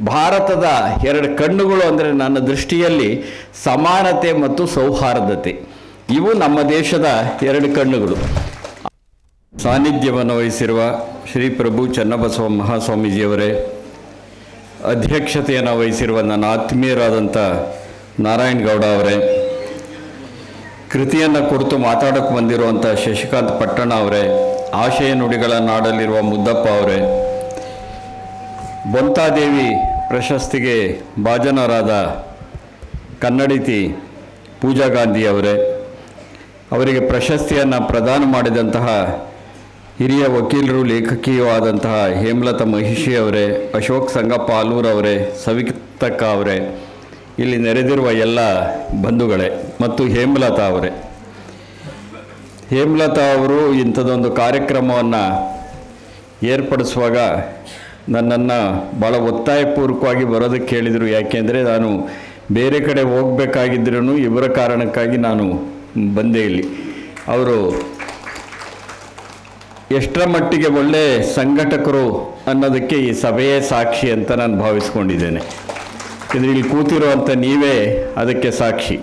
ಭಾರತದ ಎರಡು ಕಣ್ಣುಗಳು ಅಂದರೆ ನನ್ನ ದೃಷ್ಟಿಯಲ್ಲಿ ಸಮಾನತೆ ಮತ್ತು ಸೌಹಾರ್ದತೆ, ಇವು ನಮ್ಮ ದೇಶದ ಎರಡು ಕಣ್ಣುಗಳು. ಸಾನ್ನಿಧ್ಯವನ್ನು ವಹಿಸಿರುವ ಶ್ರೀ ಪ್ರಭು ಚನ್ನಬಸವ ಮಹಾಸ್ವಾಮೀಜಿಯವರೇ, ಅಧ್ಯಕ್ಷತೆಯನ್ನು ವಹಿಸಿರುವ ನನ್ನ ಆತ್ಮೀಯರಾದಂಥ ನಾರಾಯಣಗೌಡ ಅವರೇ, ಕೃತಿಯನ್ನು ಕುರಿತು ಮಾತಾಡೋಕ್ಕೆ ಬಂದಿರುವಂಥ ಶಶಿಕಾಂತ್ ಪಟ್ಟಣ ಅವರೇ, ಆಶಯ ನುಡಿಗಳನ್ನು ಆಡಲಿರುವ ಮುದ್ದಪ್ಪ ಅವರೇ, ಬೊಂತಾದೇವಿ ಪ್ರಶಸ್ತಿಗೆ ಭಾಜನರಾದ ಕನ್ನಡಿತಿ ಪೂಜಾ ಗಾಂಧಿ ಅವರೇ, ಅವರಿಗೆ ಪ್ರಶಸ್ತಿಯನ್ನು ಪ್ರದಾನ ಮಾಡಿದಂತಹ ಹಿರಿಯ ವಕೀಲರು ಲೇಖಕಿಯೂ ಆದಂತಹ ಹೇಮಲತಾ ಮಹಿಷಿ ಅವರೇ, ಅಶೋಕ್ ಸಂಗಪ್ಪ ಆಲೂರ್ ಅವರೇ, ಸವಿತಕ್ಕ ಅವರೇ, ಇಲ್ಲಿ ನೆರೆದಿರುವ ಎಲ್ಲ ಬಂಧುಗಳೇ ಮತ್ತು ಹೇಮಲತಾ ಅವರೇ. ಹೇಮಲತಾ ಅವರು ಇಂಥದ್ದೊಂದು ಕಾರ್ಯಕ್ರಮವನ್ನು ಏರ್ಪಡಿಸುವಾಗ ನನ್ನನ್ನು ಭಾಳ ಒತ್ತಾಯಪೂರ್ವಕವಾಗಿ ಬರೋದಕ್ಕೆ ಹೇಳಿದರು. ಯಾಕೆಂದರೆ ನಾನು ಬೇರೆ ಕಡೆ ಹೋಗಬೇಕಾಗಿದ್ರೂ ಇವರ ಕಾರಣಕ್ಕಾಗಿ ನಾನು ಬಂದೆ ಇಲ್ಲಿ. ಅವರು ಎಷ್ಟರ ಮಟ್ಟಿಗೆ ಒಳ್ಳೆ ಸಂಘಟಕರು ಅನ್ನೋದಕ್ಕೆ ಈ ಸಭೆಯೇ ಸಾಕ್ಷಿ ಅಂತ ನಾನು ಭಾವಿಸ್ಕೊಂಡಿದ್ದೇನೆ. ಇದು ಇಲ್ಲಿ ಕೂತಿರುವಂಥ ನೀವೇ ಅದಕ್ಕೆ ಸಾಕ್ಷಿ.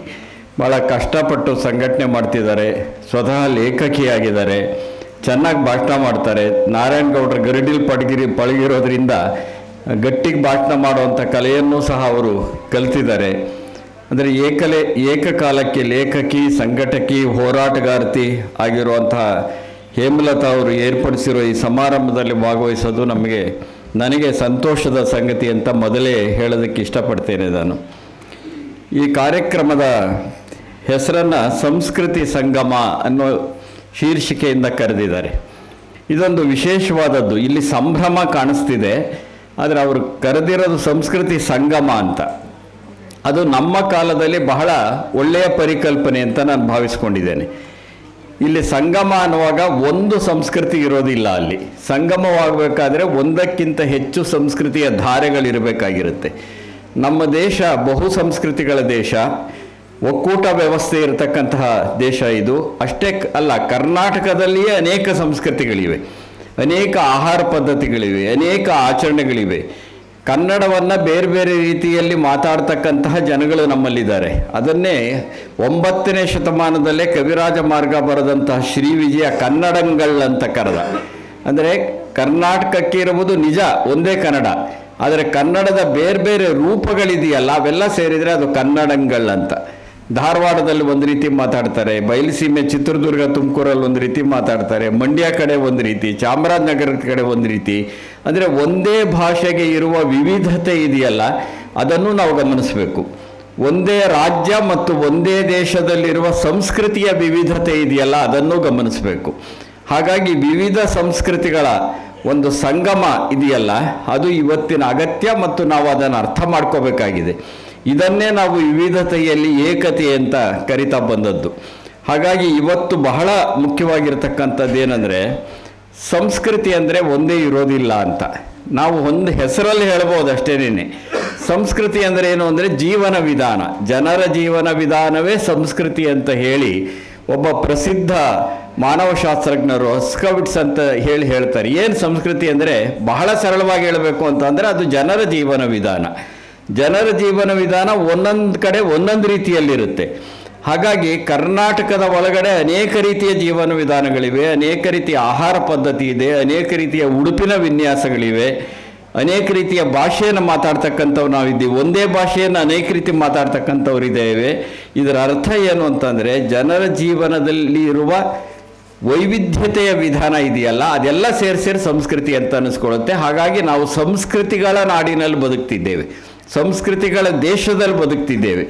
ಭಾಳ ಕಷ್ಟಪಟ್ಟು ಸಂಘಟನೆ ಮಾಡ್ತಿದ್ದಾರೆ, ಸ್ವತಃ ಲೇಖಕಿಯಾಗಿದ್ದಾರೆ, ಚೆನ್ನಾಗಿ ಭಾಷಣ ಮಾಡ್ತಾರೆ. ನಾರಾಯಣಗೌಡರ ಗರಡಿಲ್ ಪಳಗಿರೋದ್ರಿಂದ ಗಟ್ಟಿಗೆ ಭಾಷಣ ಮಾಡುವಂಥ ಕಲೆಯನ್ನು ಸಹ ಅವರು ಕಲಿತಿದ್ದಾರೆ. ಅಂದರೆ ಏಕಕಾಲಕ್ಕೆ ಲೇಖಕಿ, ಸಂಘಟಕಿ, ಹೋರಾಟಗಾರ್ತಿ ಆಗಿರುವಂತಹ ಹೇಮಲತಾ ಅವರು ಏರ್ಪಡಿಸಿರೋ ಈ ಸಮಾರಂಭದಲ್ಲಿ ಭಾಗವಹಿಸೋದು ನನಗೆ ಸಂತೋಷದ ಸಂಗತಿ ಅಂತ ಮೊದಲೇ ಹೇಳೋದಕ್ಕೆ ಇಷ್ಟಪಡ್ತೇನೆ. ನಾನು ಈ ಕಾರ್ಯಕ್ರಮದ ಹೆಸರನ್ನು ಸಂಸ್ಕೃತಿ ಸಂಗಮ ಅನ್ನೋ ಶೀರ್ಷಿಕೆಯಿಂದ ಕರೆದಿದ್ದಾರೆ. ಇದೊಂದು ವಿಶೇಷವಾದದ್ದು. ಇಲ್ಲಿ ಸಂಭ್ರಮ ಕಾಣಿಸ್ತಿದೆ, ಆದರೆ ಅವರು ಕರೆದಿರೋದು ಸಂಸ್ಕೃತಿ ಸಂಗಮ ಅಂತ. ಅದು ನಮ್ಮ ಕಾಲದಲ್ಲಿ ಬಹಳ ಒಳ್ಳೆಯ ಪರಿಕಲ್ಪನೆ ಅಂತ ನಾನು ಭಾವಿಸ್ಕೊಂಡಿದ್ದೇನೆ. ಇಲ್ಲಿ ಸಂಗಮ ಅನ್ನುವಾಗ ಒಂದು ಸಂಸ್ಕೃತಿ ಇರೋದಿಲ್ಲ. ಅಲ್ಲಿ ಸಂಗಮವಾಗಬೇಕಾದ್ರೆ ಒಂದಕ್ಕಿಂತ ಹೆಚ್ಚು ಸಂಸ್ಕೃತಿಯ ಧಾರೆಗಳಿರಬೇಕಾಗಿರುತ್ತೆ. ನಮ್ಮ ದೇಶ ಬಹು ಸಂಸ್ಕೃತಿಗಳ ದೇಶ, ಒಕ್ಕೂಟ ವ್ಯವಸ್ಥೆ ಇರತಕ್ಕಂತಹ ದೇಶ ಇದು. ಅಷ್ಟೇ ಅಲ್ಲ, ಕರ್ನಾಟಕದಲ್ಲಿಯೇ ಅನೇಕ ಸಂಸ್ಕೃತಿಗಳಿವೆ, ಅನೇಕ ಆಹಾರ ಪದ್ಧತಿಗಳಿವೆ, ಅನೇಕ ಆಚರಣೆಗಳಿವೆ. ಕನ್ನಡವನ್ನು ಬೇರೆ ಬೇರೆ ರೀತಿಯಲ್ಲಿ ಮಾತಾಡ್ತಕ್ಕಂತಹ ಜನಗಳು ನಮ್ಮಲ್ಲಿದ್ದಾರೆ. ಅದನ್ನೇ 9ನೇ ಶತಮಾನದಲ್ಲೇ ಕವಿರಾಜ ಮಾರ್ಗ ಬರೆದಂತಹ ಶ್ರೀ ವಿಜಯ ಕನ್ನಡಂಗಳ್ ಅಂತ ಕರೆದ. ಅಂದರೆ ಕರ್ನಾಟಕಕ್ಕೆ ಇರುವುದು ನಿಜ ಒಂದೇ ಕನ್ನಡ, ಆದರೆ ಕನ್ನಡದ ಬೇರೆ ಬೇರೆ ರೂಪಗಳಿದೆಯಲ್ಲ, ಅವೆಲ್ಲ ಸೇರಿದರೆ ಅದು ಕನ್ನಡಂಗಳ್ ಅಂತ. ಧಾರವಾಡದಲ್ಲಿ ಒಂದು ರೀತಿ ಮಾತಾಡ್ತಾರೆ, ಬಯಲುಸೀಮೆ ಚಿತ್ರದುರ್ಗ ತುಮಕೂರಲ್ಲಿ ಒಂದು ರೀತಿ ಮಾತಾಡ್ತಾರೆ, ಮಂಡ್ಯ ಕಡೆ ಒಂದು ರೀತಿ, ಚಾಮರಾಜನಗರದ ಕಡೆ ಒಂದು ರೀತಿ. ಅಂದರೆ ಒಂದೇ ಭಾಷೆಗೆ ಇರುವ ವಿವಿಧತೆ ಇದೆಯಲ್ಲ, ಅದನ್ನು ನಾವು ಗಮನಿಸಬೇಕು. ಒಂದೇ ರಾಜ್ಯ ಮತ್ತು ಒಂದೇ ದೇಶದಲ್ಲಿರುವ ಸಂಸ್ಕೃತಿಯ ವಿವಿಧತೆ ಇದೆಯಲ್ಲ, ಅದನ್ನು ಗಮನಿಸಬೇಕು. ಹಾಗಾಗಿ ವಿವಿಧ ಸಂಸ್ಕೃತಿಗಳ ಒಂದು ಸಂಗಮ ಇದೆಯಲ್ಲ, ಅದು ಇವತ್ತಿನ ಅಗತ್ಯ ಮತ್ತು ನಾವು ಅದನ್ನು ಅರ್ಥ ಮಾಡ್ಕೋಬೇಕಾಗಿದೆ. ಇದನ್ನೇ ನಾವು ವಿವಿಧತೆಯಲ್ಲಿ ಏಕತೆ ಅಂತ ಕರಿತಾ ಬಂದದ್ದು. ಹಾಗಾಗಿ ಇವತ್ತು ಬಹಳ ಮುಖ್ಯವಾಗಿರ್ತಕ್ಕಂಥದ್ದು ಏನಂದರೆ, ಸಂಸ್ಕೃತಿ ಅಂದರೆ ಒಂದೇ ಇರೋದಿಲ್ಲ ಅಂತ ನಾವು ಒಂದು ಹೆಸರಲ್ಲಿ ಹೇಳ್ಬೋದು ಅಷ್ಟೇನೇ. ಸಂಸ್ಕೃತಿ ಅಂದರೆ ಏನು ಅಂದರೆ ಜೀವನ ವಿಧಾನ, ಜನರ ಜೀವನ ವಿಧಾನವೇ ಸಂಸ್ಕೃತಿ ಅಂತ ಹೇಳಿ ಒಬ್ಬ ಪ್ರಸಿದ್ಧ ಮಾನವಶಾಸ್ತ್ರಜ್ಞರು ಹಸ್ಕವಿಟ್ಸ್ ಅಂತ ಹೇಳ್ತಾರೆ. ಏನು ಸಂಸ್ಕೃತಿ ಅಂದರೆ, ಬಹಳ ಸರಳವಾಗಿ ಹೇಳಬೇಕು ಅಂತಂದರೆ ಅದು ಜನರ ಜೀವನ ವಿಧಾನ. ಜನರ ಜೀವನ ವಿಧಾನ ಒಂದೊಂದು ಕಡೆ ಒಂದೊಂದು ರೀತಿಯಲ್ಲಿರುತ್ತೆ. ಹಾಗಾಗಿ ಕರ್ನಾಟಕದ ಒಳಗಡೆ ಅನೇಕ ರೀತಿಯ ಜೀವನ ವಿಧಾನಗಳಿವೆ, ಅನೇಕ ರೀತಿಯ ಆಹಾರ ಪದ್ಧತಿ ಇದೆ, ಅನೇಕ ರೀತಿಯ ಉಡುಪಿನ ವಿನ್ಯಾಸಗಳಿವೆ, ಅನೇಕ ರೀತಿಯ ಭಾಷೆಯನ್ನು ಮಾತಾಡ್ತಕ್ಕಂಥವ್ರು ನಾವಿದ್ದೀವಿ, ಒಂದೇ ಭಾಷೆಯನ್ನು ಅನೇಕ ರೀತಿ ಮಾತಾಡ್ತಕ್ಕಂಥವ್ರು ಇದ್ದೇವೆ. ಇದರ ಅರ್ಥ ಏನು ಅಂತಂದರೆ, ಜನರ ಜೀವನದಲ್ಲಿ ಇರುವ ವೈವಿಧ್ಯತೆಯ ವಿಧಾನ ಇದೆಯಲ್ಲ, ಅದೆಲ್ಲ ಸೇರಿ ಸಂಸ್ಕೃತಿ ಅಂತ ಅನ್ನಿಸ್ಕೊಳ್ಳುತ್ತೆ. ಹಾಗಾಗಿ ನಾವು ಸಂಸ್ಕೃತಿಗಳ ನಾಡಿನಲ್ಲಿ ಬದುಕ್ತಿದ್ದೇವೆ, ಸಂಸ್ಕೃತಿಗಳ ದೇಶದಲ್ಲಿ ಬದುಕ್ತಿದ್ದೇವೆ.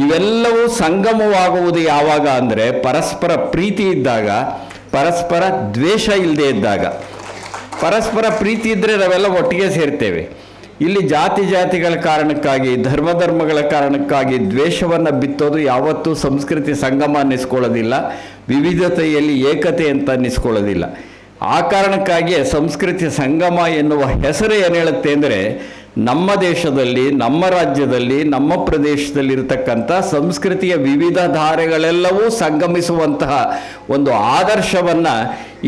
ಇವೆಲ್ಲವೂ ಸಂಗಮವಾಗುವುದು ಯಾವಾಗ ಅಂದರೆ, ಪರಸ್ಪರ ಪ್ರೀತಿ ಇದ್ದಾಗ, ಪರಸ್ಪರ ದ್ವೇಷ ಇಲ್ಲದೆ ಇದ್ದಾಗ. ಪರಸ್ಪರ ಪ್ರೀತಿ ಇದ್ದರೆ ನಾವೆಲ್ಲ ಒಟ್ಟಿಗೆ ಸೇರ್ತೇವೆ. ಇಲ್ಲಿ ಜಾತಿಗಳ ಕಾರಣಕ್ಕಾಗಿ, ಧರ್ಮಗಳ ಕಾರಣಕ್ಕಾಗಿ ದ್ವೇಷವನ್ನು ಬಿತ್ತೋದು ಯಾವತ್ತೂ ಸಂಸ್ಕೃತಿ ಸಂಗಮ ಅನ್ನಿಸ್ಕೊಳ್ಳೋದಿಲ್ಲ, ವಿವಿಧತೆಯಲ್ಲಿ ಏಕತೆ ಅಂತ ಅನ್ನಿಸ್ಕೊಳ್ಳೋದಿಲ್ಲ. ಆ ಕಾರಣಕ್ಕಾಗಿಯೇ ಸಂಸ್ಕೃತಿ ಸಂಗಮ ಎನ್ನುವ ಹೆಸರು ಏನು ಹೇಳುತ್ತೆ ಅಂದರೆ, ನಮ್ಮ ದೇಶದಲ್ಲಿ, ನಮ್ಮ ರಾಜ್ಯದಲ್ಲಿ, ನಮ್ಮ ಪ್ರದೇಶದಲ್ಲಿರ್ತಕ್ಕಂಥ ಸಂಸ್ಕೃತಿಯ ವಿವಿಧ ಧಾರೆಗಳೆಲ್ಲವೂ ಸಂಗಮಿಸುವಂತಹ ಒಂದು ಆದರ್ಶವನ್ನು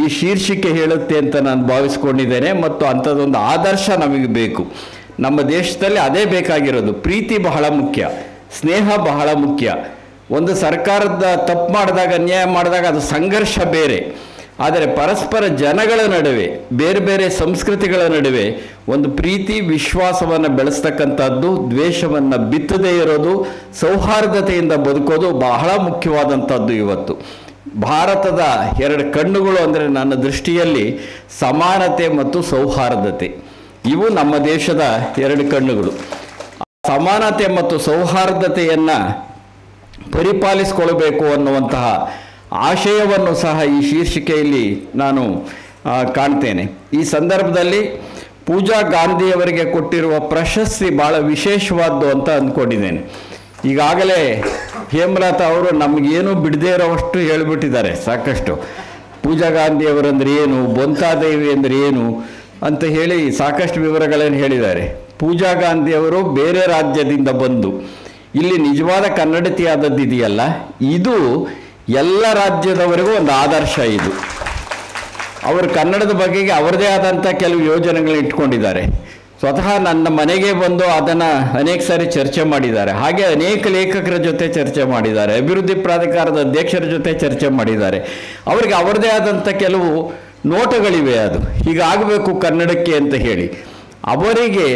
ಈ ಶೀರ್ಷಿಕೆ ಹೇಳುತ್ತೆ ಅಂತ ನಾನು ಭಾವಿಸ್ಕೊಂಡಿದ್ದೇನೆ. ಮತ್ತು ಅಂಥದ್ದೊಂದು ಆದರ್ಶ ನಮಗೆ ಬೇಕು. ನಮ್ಮ ದೇಶದಲ್ಲಿ ಅದೇ ಬೇಕಾಗಿರೋದು. ಪ್ರೀತಿ ಬಹಳ ಮುಖ್ಯ, ಸ್ನೇಹ ಬಹಳ ಮುಖ್ಯ. ಒಂದು ಸರ್ಕಾರದ ತಪ್ಪು ಮಾಡಿದಾಗ, ಅನ್ಯಾಯ ಮಾಡಿದಾಗ ಅದು ಸಂಘರ್ಷ ಬೇರೆ. ಆದರೆ ಪರಸ್ಪರ ಜನಗಳ ನಡುವೆ, ಬೇರೆ ಬೇರೆ ಸಂಸ್ಕೃತಿಗಳ ನಡುವೆ ಒಂದು ಪ್ರೀತಿ ವಿಶ್ವಾಸವನ್ನು ಬೆಳೆಸ್ತಕ್ಕಂಥದ್ದು, ದ್ವೇಷವನ್ನು ಬಿತ್ತದೇ ಇರೋದು, ಸೌಹಾರ್ದತೆಯಿಂದ ಬದುಕೋದು ಬಹಳ ಮುಖ್ಯವಾದಂಥದ್ದು. ಇವತ್ತು ಭಾರತದ ಎರಡು ಕಣ್ಣುಗಳು ಅಂದರೆ ನನ್ನ ದೃಷ್ಟಿಯಲ್ಲಿ ಸಮಾನತೆ ಮತ್ತು ಸೌಹಾರ್ದತೆ, ಇವು ನಮ್ಮ ದೇಶದ ಎರಡು ಕಣ್ಣುಗಳು. ಸಮಾನತೆ ಮತ್ತು ಸೌಹಾರ್ದತೆಯನ್ನು ಪರಿಪಾಲಿಸಿಕೊಳ್ಳಬೇಕು ಅನ್ನುವಂತಹ ಆಶಯವನ್ನು ಸಹ ಈ ಶೀರ್ಷಿಕೆಯಲ್ಲಿ ನಾನು ಕಾಣ್ತೇನೆ. ಈ ಸಂದರ್ಭದಲ್ಲಿ ಪೂಜಾ ಗಾಂಧಿಯವರಿಗೆ ಕೊಟ್ಟಿರುವ ಪ್ರಶಸ್ತಿ ಭಾಳ ವಿಶೇಷವಾದ್ದು ಅಂತ ಅಂದ್ಕೊಂಡಿದ್ದೇನೆ. ಈಗಾಗಲೇ ಹೇಮಲತಾ ಅವರು ನಮಗೇನು ಬಿಡದೇ ಇರೋವಷ್ಟು ಹೇಳಿಬಿಟ್ಟಿದ್ದಾರೆ ಸಾಕಷ್ಟು. ಪೂಜಾ ಗಾಂಧಿಯವರಂದ್ರೆ ಏನು, ಬೊಂತಾದೇವಿ ಅಂದರೆ ಏನು ಅಂತ ಹೇಳಿ ಸಾಕಷ್ಟು ವಿವರಗಳನ್ನು ಹೇಳಿದ್ದಾರೆ. ಪೂಜಾ ಗಾಂಧಿಯವರು ಬೇರೆ ರಾಜ್ಯದಿಂದ ಬಂದು ಇಲ್ಲಿ ನಿಜವಾದ ಕನ್ನಡತಿಯಾದದ್ದು ಇದೆಯಲ್ಲ, ಇದು ಎಲ್ಲ ರಾಜ್ಯದವರೆಗೂ ಒಂದು ಆದರ್ಶ. ಇದು ಅವರು ಕನ್ನಡದ ಬಗೆಗೆ ಅವರದೇ ಆದಂಥ ಕೆಲವು ಯೋಜನೆಗಳನ್ನ ಇಟ್ಕೊಂಡಿದ್ದಾರೆ. ಸ್ವತಃ ನನ್ನ ಮನೆಗೆ ಬಂದು ಅದನ್ನು ಅನೇಕ ಸಾರಿ ಚರ್ಚೆ ಮಾಡಿದ್ದಾರೆ. ಹಾಗೆ ಅನೇಕ ಲೇಖಕರ ಜೊತೆ ಚರ್ಚೆ ಮಾಡಿದ್ದಾರೆ, ಅಭಿವೃದ್ಧಿ ಪ್ರಾಧಿಕಾರದ ಅಧ್ಯಕ್ಷರ ಜೊತೆ ಚರ್ಚೆ ಮಾಡಿದ್ದಾರೆ. ಅವರಿಗೆ ಅವರದೇ ಆದಂಥ ಕೆಲವು ನೋಟಗಳಿವೆ, ಅದು ಹೀಗಾಗಬೇಕು ಕನ್ನಡಕ್ಕೆ ಅಂತ ಹೇಳಿ. ಅವರಿಗೆ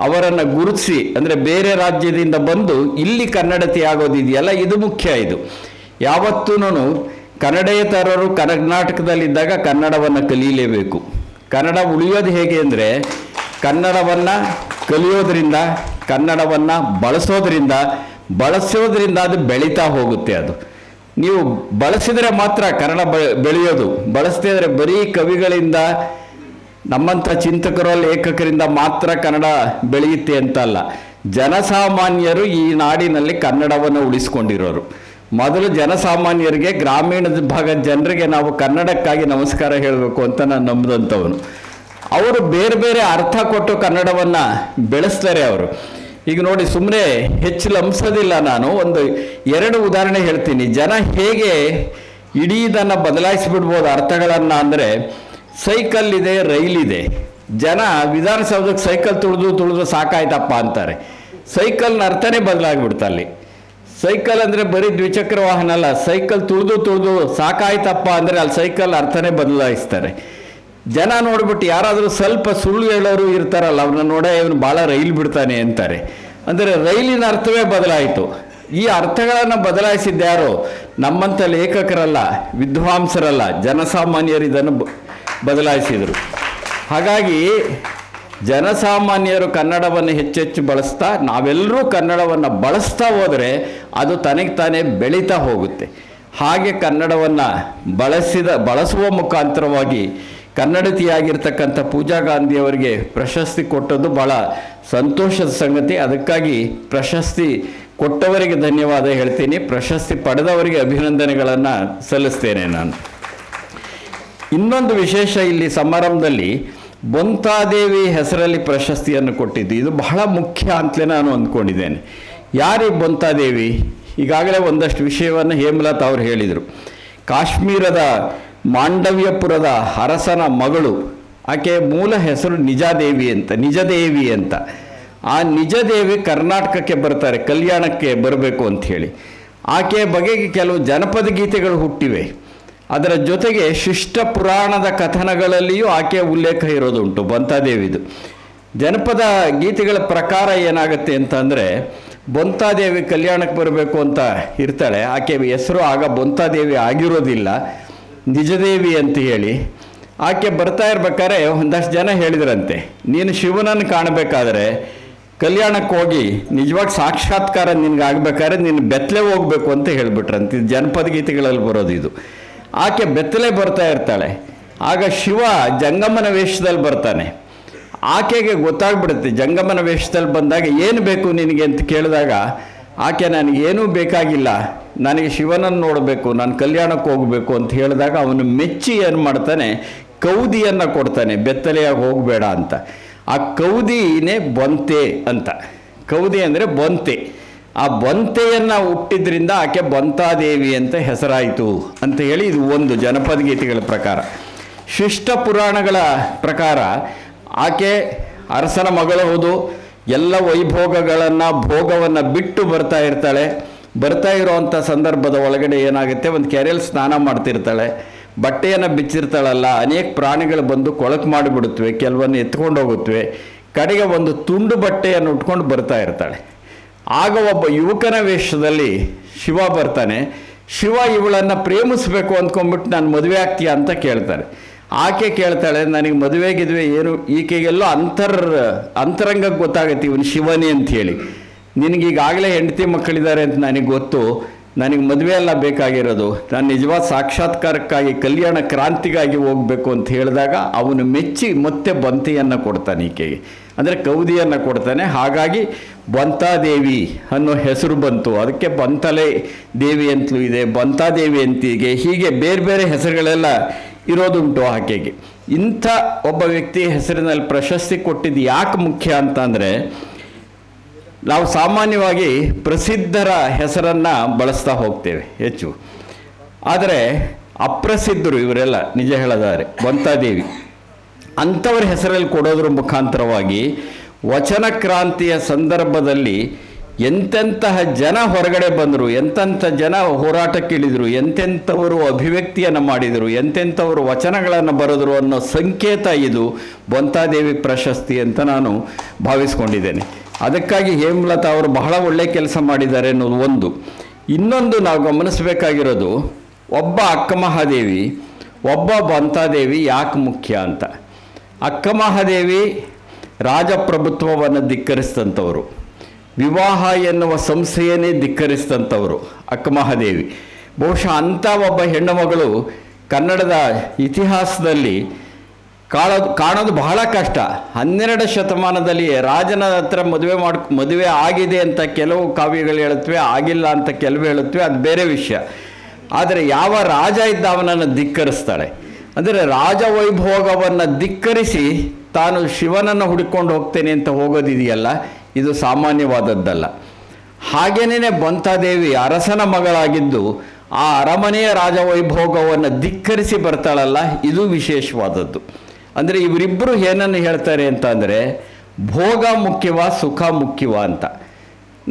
ಅವರನ್ನು ಗುರುತಿಸಿ, ಅಂದರೆ ಬೇರೆ ರಾಜ್ಯದಿಂದ ಬಂದು ಇಲ್ಲಿ ಕನ್ನಡತಿ ಆಗೋದಿದೆಯಲ್ಲ, ಇದು ಮುಖ್ಯ. ಇದು ಯಾವತ್ತೂ ಕನ್ನಡೇತರರು ಕರ್ನಾಟಕದಲ್ಲಿದ್ದಾಗ ಕನ್ನಡವನ್ನು ಕಲೀಲೇಬೇಕು. ಕನ್ನಡ ಉಳಿಯೋದು ಹೇಗೆ ಅಂದರೆ ಕನ್ನಡವನ್ನು ಕಲಿಯೋದ್ರಿಂದ, ಕನ್ನಡವನ್ನು ಬಳಸೋದ್ರಿಂದ ಅದು ಬೆಳೀತಾ ಹೋಗುತ್ತೆ. ಅದು ನೀವು ಬಳಸಿದರೆ ಮಾತ್ರ ಕನ್ನಡ ಬೆಳೆಯೋದು. ಬಳಸದೇ ಇದ್ದರೆ ಬರೀ ಕವಿಗಳಿಂದ, ನಮ್ಮಂಥ ಚಿಂತಕರು, ಲೇಖಕರಿಂದ ಮಾತ್ರ ಕನ್ನಡ ಬೆಳೆಯುತ್ತೆ ಅಂತಲ್ಲ. ಜನಸಾಮಾನ್ಯರು ಈ ನಾಡಿನಲ್ಲಿ ಕನ್ನಡವನ್ನು ಉಳಿಸ್ಕೊಂಡಿರೋರು. ಮೊದಲು ಜನಸಾಮಾನ್ಯರಿಗೆ, ಗ್ರಾಮೀಣದ ಭಾಗದ ಜನರಿಗೆ ನಾವು ಕನ್ನಡಕ್ಕಾಗಿ ನಮಸ್ಕಾರ ಹೇಳಬೇಕು ಅಂತ ನಾನು ನಂಬಿದಂಥವನು. ಅವರು ಬೇರೆ ಬೇರೆ ಅರ್ಥ ಕೊಟ್ಟು ಕನ್ನಡವನ್ನು ಬೆಳೆಸ್ತಾರೆ ಅವರು. ಈಗ ನೋಡಿ, ಸುಮ್ಮನೆ ಹೆಚ್ಚು ಲಂಬಿಸೋದಿಲ್ಲ ನಾನು. ಒಂದು 2 ಉದಾಹರಣೆ ಹೇಳ್ತೀನಿ. ಜನ ಹೇಗೆ ಇಡೀ ಇದನ್ನು ಬದಲಾಯಿಸಿಬಿಡ್ಬೋದು ಅರ್ಥಗಳನ್ನು ಅಂದರೆ, ಸೈಕಲ್ ಇದೆ, ರೈಲಿದೆ. ಜನ ವಿಧಾನಸೌಧಕ್ಕೆ ಸೈಕಲ್ ತುಳಿದು ಸಾಕಾಯ್ತಪ್ಪ ಅಂತಾರೆ. ಸೈಕಲ್ನ ಅರ್ಥನೇ ಬದಲಾಗಿಬಿಡ್ತು ಅಲ್ಲಿ. ಸೈಕಲ್ ಅಂದರೆ ಬರೀ ದ್ವಿಚಕ್ರ ವಾಹನ ಅಲ್ಲ, ಸೈಕಲ್ ತುಳಿದು ಸಾಕಾಯ್ತಪ್ಪ ಅಂದರೆ ಅಲ್ಲಿ ಸೈಕಲ್ ಅರ್ಥನೇ ಬದಲಾಯಿಸ್ತಾರೆ. ಜನ ನೋಡ್ಬಿಟ್ಟು ಯಾರಾದರೂ ಸ್ವಲ್ಪ ಸುಳ್ಳು ಹೇಳೋರು ಇರ್ತಾರಲ್ಲ, ಅವ್ರನ್ನ ನೋಡೇ ಇವನು ಭಾಳ ರೈಲು ಬಿಡ್ತಾನೆ ಅಂತಾರೆ. ಅಂದರೆ ರೈಲಿನ ಅರ್ಥವೇ ಬದಲಾಯಿತು. ಈ ಅರ್ಥಗಳನ್ನು ಬದಲಾಯಿಸಿದ್ದ್ಯಾರೋ? ನಮ್ಮಂಥ ಲೇಖಕರಲ್ಲ, ವಿದ್ವಾಂಸರಲ್ಲ, ಜನಸಾಮಾನ್ಯರು ಇದನ್ನು ಬದಲಾಯಿಸಿದರು. ಹಾಗಾಗಿ ಜನಸಾಮಾನ್ಯರು ಕನ್ನಡವನ್ನು ಹೆಚ್ಚೆಚ್ಚು ಬಳಸ್ತಾ, ನಾವೆಲ್ಲರೂ ಕನ್ನಡವನ್ನು ಬಳಸ್ತಾ ಹೋದರೆ ಅದು ತನಗೆ ತಾನೇ ಬೆಳೀತಾ ಹೋಗುತ್ತೆ. ಹಾಗೆ ಕನ್ನಡವನ್ನು ಬಳಸುವ ಮುಖಾಂತರವಾಗಿ ಕನ್ನಡತಿಯಾಗಿರ್ತಕ್ಕಂಥ ಪೂಜಾ ಗಾಂಧಿಯವರಿಗೆ ಪ್ರಶಸ್ತಿ ಕೊಟ್ಟದ್ದು ಭಾಳ ಸಂತೋಷದ ಸಂಗತಿ. ಅದಕ್ಕಾಗಿ ಪ್ರಶಸ್ತಿ ಕೊಟ್ಟವರಿಗೆ ಧನ್ಯವಾದ ಹೇಳ್ತೀನಿ, ಪ್ರಶಸ್ತಿ ಪಡೆದವರಿಗೆ ಅಭಿನಂದನೆಗಳನ್ನು ಸಲ್ಲಿಸ್ತೇನೆ ನಾನು. ಇನ್ನೊಂದು ವಿಶೇಷ ಇಲ್ಲಿ ಸಮಾರಂಭದಲ್ಲಿ ಬೊಂತಾದೇವಿ ಹೆಸರಲ್ಲಿ ಪ್ರಶಸ್ತಿಯನ್ನು ಕೊಟ್ಟಿದ್ದು, ಇದು ಬಹಳ ಮುಖ್ಯ ಅಂತಲೇ ನಾನು ಅಂದ್ಕೊಂಡಿದ್ದೇನೆ. ಯಾರು ಬೊಂತಾದೇವಿ? ಈಗಾಗಲೇ ಒಂದಷ್ಟು ವಿಷಯವನ್ನು ಹೇಮಲತಾ ಅವರು ಹೇಳಿದರು. ಕಾಶ್ಮೀರದ ಮಾಂಡವ್ಯಪುರದ ಅರಸನ ಮಗಳು. ಆಕೆ ಮೂಲ ಹೆಸರು ನಿಜದೇವಿ ಅಂತ. ಆ ನಿಜದೇವಿ ಕರ್ನಾಟಕಕ್ಕೆ ಬರ್ತಾರೆ, ಕಲ್ಯಾಣಕ್ಕೆ ಬರಬೇಕು ಅಂಥೇಳಿ. ಆಕೆಯ ಬಗೆಗೆ ಕೆಲವು ಜನಪದ ಗೀತೆಗಳು ಹುಟ್ಟಿವೆ. ಅದರ ಜೊತೆಗೆ ಶಿಷ್ಟ ಪುರಾಣದ ಕಥನಗಳಲ್ಲಿಯೂ ಆಕೆಯ ಉಲ್ಲೇಖ ಇರೋದುಂಟು ಬೊಂತಾದೇವಿದು. ಜನಪದ ಗೀತೆಗಳ ಪ್ರಕಾರ ಏನಾಗುತ್ತೆ ಅಂತಂದರೆ, ಬೊಂತಾದೇವಿ ಕಲ್ಯಾಣಕ್ಕೆ ಬರಬೇಕು ಅಂತ ಇರ್ತಾಳೆ. ಆಕೆ ಹೆಸರು ಆಗ ಬೊಂತಾದೇವಿ ಆಗಿರೋದಿಲ್ಲ, ನಿಜದೇವಿ ಅಂತ ಹೇಳಿ. ಆಕೆ ಬರ್ತಾ ಇರ್ಬೇಕಾದ್ರೆ ಒಂದಷ್ಟು ಜನ ಹೇಳಿದ್ರಂತೆ, ನೀನು ಶಿವನನ್ನು ಕಾಣಬೇಕಾದ್ರೆ ಕಲ್ಯಾಣಕ್ಕೆ ಹೋಗಿ ನಿಜವಾಗಿ ಸಾಕ್ಷಾತ್ಕಾರ ನಿನ್ಗೆ ಆಗ್ಬೇಕಾದ್ರೆ ನೀನು ಬೆತ್ತಲೆ ಹೋಗ್ಬೇಕು ಅಂತ ಹೇಳಿಬಿಟ್ರಂತೆ. ಇದು ಜನಪದ ಗೀತೆಗಳಲ್ಲಿ ಬರೋದು ಇದು. ಆಕೆ ಬೆತ್ತಲೆ ಬರ್ತಾ ಇರ್ತಾಳೆ. ಆಗ ಶಿವ ಜಂಗಮನ ವೇಷದಲ್ಲಿ ಬರ್ತಾನೆ. ಆಕೆಗೆ ಗೊತ್ತಾಗ್ಬಿಡುತ್ತೆ, ಜಂಗಮನ ವೇಷದಲ್ಲಿ ಬಂದಾಗ ಏನು ಬೇಕು ನಿನಗೆ ಅಂತ ಕೇಳಿದಾಗ ಆಕೆ ನನಗೇನೂ ಬೇಕಾಗಿಲ್ಲ, ನನಗೆ ಶಿವನನ್ನು ನೋಡಬೇಕು, ನಾನು ಕಲ್ಯಾಣಕ್ಕೆ ಹೋಗಬೇಕು ಅಂತ ಹೇಳಿದಾಗ ಅವನು ಮೆಚ್ಚಿ ಏನು ಮಾಡ್ತಾನೆ, ಕೌದಿಯನ್ನು ಕೊಡ್ತಾನೆ, ಬೆತ್ತಲೆಯಾಗಿ ಹೋಗಬೇಡ ಅಂತ. ಆ ಕೌದಿನೇ ಬೊಂತೆ ಅಂತ. ಕೌದಿ ಅಂದರೆ ಬೊಂತೆ. ಆ ಬೊಂತೆಯನ್ನು ಹುಟ್ಟಿದ್ರಿಂದ ಆಕೆ ಬೊಂತಾದೇವಿ ಅಂತ ಹೆಸರಾಯಿತು ಅಂತ ಹೇಳಿ ಇದು ಒಂದು ಜನಪದ ಗೀತೆಗಳ ಪ್ರಕಾರ. ಶಿಷ್ಟ ಪುರಾಣಗಳ ಪ್ರಕಾರ ಆಕೆ ಅರಸನ ಮಗಳು ಹೌದು, ಎಲ್ಲ ವೈಭೋಗಗಳನ್ನು ಭೋಗವನ್ನು ಬಿಟ್ಟು ಬರ್ತಾ ಇರ್ತಾಳೆ. ಬರ್ತಾ ಇರೋವಂಥ ಸಂದರ್ಭದ ಒಳಗಡೆ ಏನಾಗುತ್ತೆ, ಒಂದು ಕೆರೆಯಲ್ಲಿ ಸ್ನಾನ ಮಾಡ್ತಿರ್ತಾಳೆ, ಬಟ್ಟೆಯನ್ನು ಬಿಚ್ಚಿರ್ತಾಳಲ್ಲ, ಅನೇಕ ಪ್ರಾಣಿಗಳು ಬಂದು ಕೊಳಕು ಮಾಡಿಬಿಡುತ್ತವೆ, ಕೆಲವನ್ನು ಎತ್ಕೊಂಡು ಹೋಗುತ್ತವೆ. ಕಡೆಗೆ ಒಂದು ತುಂಡು ಬಟ್ಟೆಯನ್ನು ಉಟ್ಕೊಂಡು ಬರ್ತಾ ಇರ್ತಾಳೆ. ಆಗ ಒಬ್ಬ ಯುವಕನ ವೇಷದಲ್ಲಿ ಶಿವ ಬರ್ತಾನೆ. ಶಿವ ಇವಳನ್ನು ಪ್ರೇಮಿಸಬೇಕು ಅಂದ್ಕೊಂಡ್ಬಿಟ್ಟು ನಾನು ಮದುವೆ ಆಗ್ತೀಯಾ ಅಂತ ಕೇಳ್ತಾನೆ. ಆಕೆ ಕೇಳ್ತಾಳೆ, ನನಗೆ ಮದುವೆಗಿದ್ವಿ ಏನು, ಈಕೆಗೆಲ್ಲೋ ಅಂತರಂಗಕ್ಕೆ ಗೊತ್ತಾಗುತ್ತೆ ಇವನು ಶಿವನೇ ಅಂಥೇಳಿ. ನಿನಗೀಗಾಗಲೇ ಹೆಂಡತಿ ಮಕ್ಕಳಿದ್ದಾರೆ ಅಂತ ನನಗೆ ಗೊತ್ತು, ನನಗೆ ಮದುವೆ ಎಲ್ಲ ಬೇಕಾಗಿರೋದು, ನಾನು ನಿಜವಾದ ಸಾಕ್ಷಾತ್ಕಾರಕ್ಕಾಗಿ ಕಲ್ಯಾಣ ಕ್ರಾಂತಿಗಾಗಿ ಹೋಗಬೇಕು ಅಂತ ಹೇಳಿದಾಗ ಅವನು ಮೆಚ್ಚಿ ಮತ್ತೆ ಬಂತಿಯನ್ನು ಕೊಡ್ತಾನೆ ಈಕೆಗೆ, ಅಂದರೆ ಕೌದಿಯನ್ನು ಕೊಡ್ತಾನೆ. ಹಾಗಾಗಿ ಬಂತಾದೇವಿ ಅನ್ನೋ ಹೆಸರು ಬಂತು. ಅದಕ್ಕೆ ಬಂತಲೆ ದೇವಿ ಅಂತಲೂ ಇದೆ, ಬಂತಾದೇವಿ ಅಂತಿಗೆ, ಹೀಗೆ ಬೇರೆ ಬೇರೆ ಹೆಸರುಗಳೆಲ್ಲ ಇರೋದುಂಟು ಆಕೆಗೆ. ಇಂಥ ಒಬ್ಬ ವ್ಯಕ್ತಿಯ ಹೆಸರಿನಲ್ಲಿ ಪ್ರಶಸ್ತಿ ಕೊಟ್ಟಿದ್ದು ಯಾಕೆ ಮುಖ್ಯ ಅಂತಂದರೆ, ನಾವು ಸಾಮಾನ್ಯವಾಗಿ ಪ್ರಸಿದ್ಧರ ಹೆಸರನ್ನು ಬಳಸ್ತಾ ಹೋಗ್ತೇವೆ ಹೆಚ್ಚು, ಆದರೆ ಅಪ್ರಸಿದ್ಧರು ಇವರೆಲ್ಲ ನಿಜ ಹೇಳೋದಾದರೆ ಬಂತಾದೇವಿ ಅಂಥವ್ರ ಹೆಸರಲ್ಲಿ ಕೊಡೋದ್ರ ಮುಖಾಂತರವಾಗಿ ವಚನ ಕ್ರಾಂತಿಯ ಸಂದರ್ಭದಲ್ಲಿ ಎಂತೆಂತಹ ಜನ ಹೊರಗಡೆ ಬಂದರು, ಎಂತೆಂಥ ಜನ ಹೋರಾಟಕ್ಕಿಳಿದರು, ಎಂತೆಂಥವರು ಅಭಿವ್ಯಕ್ತಿಯನ್ನು ಮಾಡಿದರು, ಎಂತೆಂಥವರು ವಚನಗಳನ್ನು ಬರೆದರು ಅನ್ನೋ ಸಂಕೇತ ಇದು ಬಂತಾದೇವಿ ಪ್ರಶಸ್ತಿ ಅಂತ ನಾನು ಭಾವಿಸ್ಕೊಂಡಿದ್ದೇನೆ. ಅದಕ್ಕಾಗಿ ಹೇಮಲತಾ ಅವರು ಬಹಳ ಒಳ್ಳೆಯ ಕೆಲಸ ಮಾಡಿದ್ದಾರೆ ಅನ್ನೋದು ಒಂದು. ಇನ್ನೊಂದು ನಾವು ಗಮನಿಸಬೇಕಾಗಿರೋದು, ಒಬ್ಬ ಅಕ್ಕಮಹಾದೇವಿ ಒಬ್ಬ ಬಂತಾದೇವಿ ಯಾಕೆ ಮುಖ್ಯ ಅಂತ. ಅಕ್ಕಮಹಾದೇವಿ ರಾಜಪ್ರಭುತ್ವವನ್ನು ಧಿಕ್ಕರಿಸಿದಂಥವರು, ವಿವಾಹ ಎನ್ನುವ ಸಂಸ್ಥೆಯನ್ನೇ ಧಿಕ್ಕರಿಸಿದಂಥವರು ಅಕ್ಕಮಹಾದೇವಿ. ಬಹುಶಃ ಅಂಥ ಒಬ್ಬ ಹೆಣ್ಣು ಮಗಳು ಕನ್ನಡದ ಇತಿಹಾಸದಲ್ಲಿ ಕಾಣೋದು ಬಹಳ ಕಷ್ಟ. 12 ಶತಮಾನದಲ್ಲಿ ರಾಜನ ಹತ್ರ ಮದುವೆ ಆಗಿದೆ ಅಂತ ಕೆಲವು ಕಾವ್ಯಗಳು ಹೇಳುತ್ತವೆ, ಆಗಿಲ್ಲ ಅಂತ ಕೆಲವು ಹೇಳುತ್ತವೆ, ಅದು ಬೇರೆ ವಿಷಯ. ಆದರೆ ಯಾವ ರಾಜ ಇದ್ದ ಅವನನ್ನು ಧಿಕ್ಕರಿಸ್ತಾಳೆ. ಅಂದರೆ ರಾಜವೈಭೋಗವನ್ನು ಧಿಕ್ಕರಿಸಿ ತಾನು ಶಿವನನ್ನು ಹುಡುಕೊಂಡು ಹೋಗ್ತೇನೆ ಅಂತ ಹೋಗೋದಿದೆಯಲ್ಲ, ಇದು ಸಾಮಾನ್ಯವಾದದ್ದಲ್ಲ. ಹಾಗೇನೇ ಬಂತಾದೇವಿ ಅರಸನ ಮಗಳಾಗಿದ್ದು ಆ ಅರಮನೆಯ ರಾಜವೈಭೋಗವನ್ನು ಧಿಕ್ಕರಿಸಿ ಬರ್ತಾಳಲ್ಲ, ಇದು ವಿಶೇಷವಾದದ್ದು. ಅಂದರೆ ಇವರಿಬ್ಬರು ಏನನ್ನು ಹೇಳ್ತಾರೆ ಅಂತ ಅಂದರೆ, ಭೋಗ ಮುಖ್ಯವಾ ಸುಖ ಮುಖ್ಯವಾ ಅಂತ.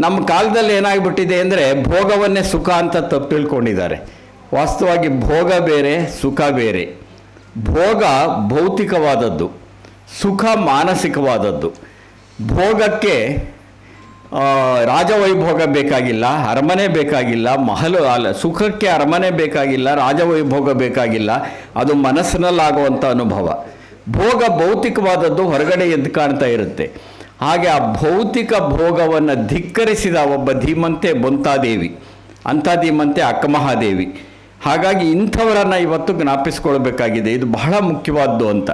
ನಮ್ಮ ಕಾಲದಲ್ಲಿ ಏನಾಗ್ಬಿಟ್ಟಿದೆ ಅಂದರೆ ಭೋಗವನ್ನೇ ಸುಖ ಅಂತ ತಪ್ಪು ತಿಳ್ಕೊಂಡಿದ್ದಾರೆ. ವಾಸ್ತವವಾಗಿ ಭೋಗ ಬೇರೆ, ಸುಖ ಬೇರೆ. ಭೋಗ ಭೌತಿಕವಾದದ್ದು, ಸುಖ ಮಾನಸಿಕವಾದದ್ದು. ಭೋಗಕ್ಕೆ ರಾಜವೈಭೋಗ ಬೇಕಾಗಿಲ್ಲ, ಅರಮನೆ ಬೇಕಾಗಿಲ್ಲ, ಮಹಲು ಅಲ್ಲ, ಸುಖಕ್ಕೆ ಅರಮನೆ ಬೇಕಾಗಿಲ್ಲ, ರಾಜವೈಭೋಗ ಬೇಕಾಗಿಲ್ಲ, ಅದು ಮನಸ್ಸಿನಲ್ಲಾಗುವಂಥ ಅನುಭವ. ಭೋಗ ಭೌತಿಕವಾದದ್ದು, ಹೊರಗಡೆ ಎದ್ದು ಕಾಣ್ತಾ ಇರುತ್ತೆ. ಹಾಗೆ ಆ ಭೌತಿಕ ಭೋಗವನ್ನು ಧಿಕ್ಕರಿಸಿದ ಒಬ್ಬ ಧೀಮಂತೆ ಬಂತಾದೇವಿ, ಅಂಥ ಧೀಮಂತೆ ಅಕ್ಕಮಹಾದೇವಿ. ಹಾಗಾಗಿ ಇಂಥವರನ್ನು ಇವತ್ತು ಜ್ಞಾಪಿಸ್ಕೊಳ್ಬೇಕಾಗಿದೆ, ಇದು ಬಹಳ ಮುಖ್ಯವಾದ್ದು ಅಂತ.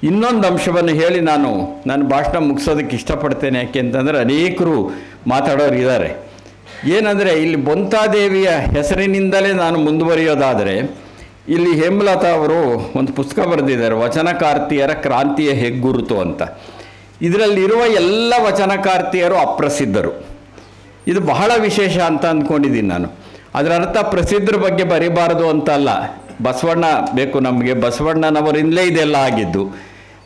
ಇನ್ನೊಂದು ಅಂಶವನ್ನು ಹೇಳಿ ನಾನು ನನ್ನ ಭಾಷಣ ಮುಗಿಸೋದಕ್ಕೆ ಇಷ್ಟಪಡ್ತೇನೆ. ಯಾಕೆ ಅಂತಂದರೆ ಅನೇಕರು ಮಾತಾಡೋರು ಇದ್ದಾರೆ. ಏನಂದರೆ ಇಲ್ಲಿ ಬಂತಾದೇವಿಯ ಹೆಸರಿನಿಂದಲೇ ನಾನು ಮುಂದುವರಿಯೋದಾದರೆ, ಇಲ್ಲಿ ಹೇಮಲತಾ ಅವರು ಒಂದು ಪುಸ್ತಕ ಬರೆದಿದ್ದಾರೆ, ವಚನಕಾರ್ತಿಯರ ಕ್ರಾಂತಿಯ ಹೆಗ್ಗುರುತು ಅಂತ. ಇದರಲ್ಲಿರುವ ಎಲ್ಲ ವಚನಕಾರ್ತಿಯರು ಅಪ್ರಸಿದ್ಧರು. ಇದು ಬಹಳ ವಿಶೇಷ ಅಂತ ಅಂದ್ಕೊಂಡಿದ್ದೀನಿ ನಾನು. ಅದರ ಅರ್ಥ ಪ್ರಸಿದ್ಧರ ಬಗ್ಗೆ ಬರೀಬಾರದು ಅಂತ ಅಲ್ಲ. ಬಸವಣ್ಣ ಬೇಕು ನಮಗೆ, ಬಸವಣ್ಣನವರಿಂದಲೇ ಇದೆಲ್ಲ ಆಗಿದ್ದು.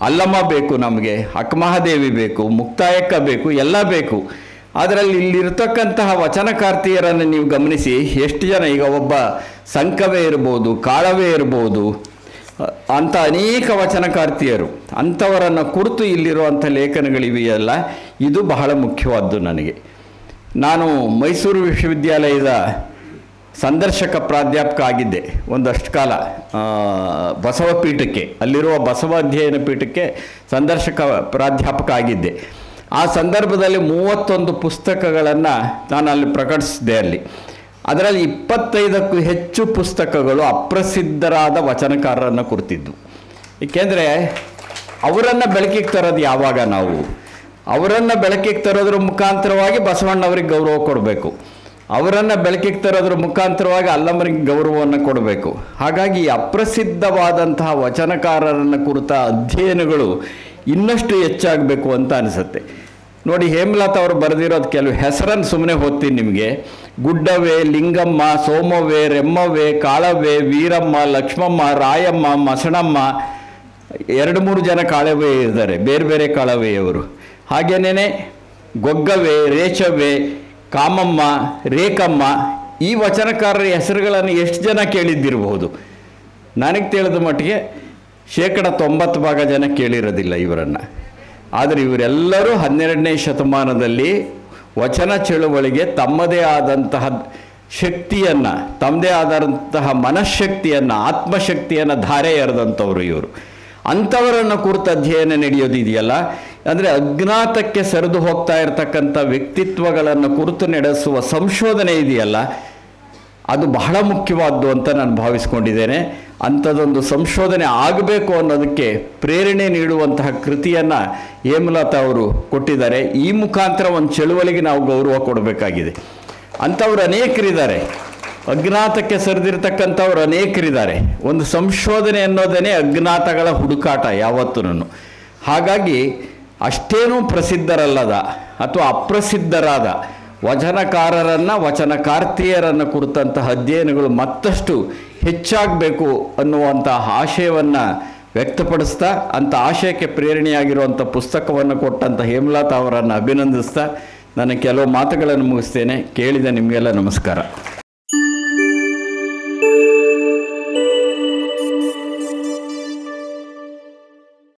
ಅಲ್ಲಮ್ಮ ಬೇಕು ನಮಗೆ, ಅಕ್ಕಮಹಾದೇವಿ ಬೇಕು, ಮುಕ್ತಾಯಕ್ಕ ಬೇಕು, ಎಲ್ಲ ಬೇಕು. ಅದರಲ್ಲಿ ಇಲ್ಲಿರ್ತಕ್ಕಂತಹ ವಚನಕಾರ್ತಿಯರನ್ನು ನೀವು ಗಮನಿಸಿ, ಎಷ್ಟು ಜನ, ಈಗ ಒಬ್ಬ ಸಂಕವೇ ಇರ್ಬೋದು, ಕಾಳವೇ ಇರ್ಬೋದು, ಅಂಥ ಅನೇಕ ವಚನಕಾರ್ತಿಯರು, ಅಂಥವರನ್ನು ಕುರಿತು ಇಲ್ಲಿರುವಂಥ ಲೇಖನಗಳಿವೆಯಲ್ಲ, ಇದು ಬಹಳ ಮುಖ್ಯವಾದ್ದು ನನಗೆ. ನಾನು ಮೈಸೂರು ವಿಶ್ವವಿದ್ಯಾಲಯದ ಸಂದರ್ಶಕ ಪ್ರಾಧ್ಯಾಪಕ ಆಗಿದ್ದೆ ಒಂದಷ್ಟು ಕಾಲ. ಬಸವ ಪೀಠಕ್ಕೆ, ಅಲ್ಲಿರುವ ಬಸವ ಅಧ್ಯಯನ ಪೀಠಕ್ಕೆ ಸಂದರ್ಶಕ ಪ್ರಾಧ್ಯಾಪಕ ಆಗಿದ್ದೆ. ಆ ಸಂದರ್ಭದಲ್ಲಿ 31 ಪುಸ್ತಕಗಳನ್ನು ನಾನು ಅಲ್ಲಿ ಪ್ರಕಟಿಸಿದೆ. ಅದರಲ್ಲಿ 25ಕ್ಕೂ ಹೆಚ್ಚು ಪುಸ್ತಕಗಳು ಅಪ್ರಸಿದ್ಧರಾದ ವಚನಕಾರರನ್ನು ಕುರಿತಿದ್ದು. ಏಕೆಂದರೆ ಅವರನ್ನು ಬೆಳಕಿಗೆ ತರೋದು ಯಾವಾಗ, ನಾವು ಅವರನ್ನು ಬೆಳಕಿಗೆ ತರೋದ್ರ ಮುಖಾಂತರವಾಗಿ ಬಸವಣ್ಣವರಿಗೆ ಗೌರವ ಕೊಡಬೇಕು, ಅವರನ್ನು ಬೆಳಕಿಗೆ ತರೋದ್ರ ಮುಖಾಂತರವಾಗಿ ಅಲ್ಲಮ್ಮರಿಗೆ ಗೌರವವನ್ನು ಕೊಡಬೇಕು. ಹಾಗಾಗಿ ಅಪ್ರಸಿದ್ಧವಾದಂತಹ ವಚನಕಾರರನ್ನು ಕುರಿತ ಅಧ್ಯಯನಗಳು ಇನ್ನಷ್ಟು ಹೆಚ್ಚಾಗಬೇಕು ಅಂತ ಅನಿಸುತ್ತೆ. ನೋಡಿ, ಹೇಮಲತಾ ಅವರು ಬರೆದಿರೋದು ಕೆಲವು ಹೆಸರನ್ನು ಸುಮ್ಮನೆ ಓದ್ತೀನಿ ನಿಮಗೆ. ಗುಡ್ಡವೇ, ಲಿಂಗಮ್ಮ, ಸೋಮವೇ, ರೆಮ್ಮವೇ, ಕಾಳವೇ, ವೀರಮ್ಮ, ಲಕ್ಷ್ಮಮ್ಮ, ರಾಯಮ್ಮ, ಮಸಣಮ್ಮ, 2-3 ಜನ ಕಾಳವೇ ಇದ್ದಾರೆ, ಬೇರೆ ಬೇರೆ ಕಾಳವೆಯವರು. ಹಾಗೇನೇ ಗೊಗ್ಗವೆ, ರೇಚವ್ವೆ, ಕಾಮಮ್ಮ, ರೇಖಮ್ಮ ಈ ವಚನಕಾರರ ಹೆಸರುಗಳನ್ನು ಎಷ್ಟು ಜನ ಕೇಳಿದ್ದಿರಬಹುದು? ನನಗೆ ತಿಳಿದ ಮಟ್ಟಿಗೆ 90% ಜನ ಕೇಳಿರೋದಿಲ್ಲ ಇವರನ್ನು. ಆದರೆ ಇವರೆಲ್ಲರೂ 12ನೇ ಶತಮಾನದಲ್ಲಿ ವಚನ ಚಳುವಳಿಗೆ ತಮ್ಮದೇ ಆದಂತಹ ಶಕ್ತಿಯನ್ನು, ತಮ್ಮದೇ ಆದಂತಹ ಮನಃಶಕ್ತಿಯನ್ನು, ಆತ್ಮಶಕ್ತಿಯನ್ನು ಧಾರೆ ಎರೆದಂಥವ್ರು ಇವರು. ಅಂಥವರನ್ನು ಕುರಿತು ಅಧ್ಯಯನ ನಡೆಯೋದಿದೆಯಲ್ಲ, ಅಂದರೆ ಅಜ್ಞಾತಕ್ಕೆ ಸರಿದು ಹೋಗ್ತಾ ಇರತಕ್ಕಂಥ ವ್ಯಕ್ತಿತ್ವಗಳನ್ನು ಕುರಿತು ನಡೆಸುವ ಸಂಶೋಧನೆ ಇದೆಯಲ್ಲ, ಅದು ಬಹಳ ಮುಖ್ಯವಾದ್ದು ಅಂತ ನಾನು ಭಾವಿಸ್ಕೊಂಡಿದ್ದೇನೆ. ಅಂಥದ್ದೊಂದು ಸಂಶೋಧನೆ ಆಗಬೇಕು ಅನ್ನೋದಕ್ಕೆ ಪ್ರೇರಣೆ ನೀಡುವಂತಹ ಕೃತಿಯನ್ನು ಹೇಮಲತಾ ಅವರು ಕೊಟ್ಟಿದ್ದಾರೆ. ಈ ಮುಖಾಂತರ ಒಂದು ಚಳುವಳಿಗೆ ನಾವು ಗೌರವ ಕೊಡಬೇಕಾಗಿದೆ. ಅಂಥವ್ರು ಅನೇಕರಿದ್ದಾರೆ, ಅಜ್ಞಾತಕ್ಕೆ ಸರಿದಿರ್ತಕ್ಕಂಥವ್ರು ಅನೇಕರಿದ್ದಾರೆ. ಒಂದು ಸಂಶೋಧನೆ ಅನ್ನೋದೇ ಅಜ್ಞಾತಗಳ ಹುಡುಕಾಟ ಯಾವತ್ತೂ. ಹಾಗಾಗಿ ಅಷ್ಟೇನೂ ಪ್ರಸಿದ್ಧರಲ್ಲದ ಅಥವಾ ಅಪ್ರಸಿದ್ಧರಾದ ವಚನಕಾರರನ್ನು, ವಚನಕಾರ್ತಿಯರನ್ನು ಕುರಿತಂತಹ ಅಧ್ಯಯನಗಳು ಮತ್ತಷ್ಟು ಹೆಚ್ಚಾಗಬೇಕು ಅನ್ನುವಂಥ ಆಶಯವನ್ನು ವ್ಯಕ್ತಪಡಿಸ್ತಾ, ಅಂಥ ಆಶಯಕ್ಕೆ ಪ್ರೇರಣೆಯಾಗಿರುವಂಥ ಪುಸ್ತಕವನ್ನು ಕೊಟ್ಟಂಥ ಹೇಮಲತಾ ಅವರನ್ನು ಅಭಿನಂದಿಸ್ತಾ ನನ್ನ ಕೆಲವು ಮಾತುಗಳನ್ನು ಮುಗಿಸ್ತೇನೆ. ಕೇಳಿದ ನಿಮಗೆಲ್ಲ ನಮಸ್ಕಾರ.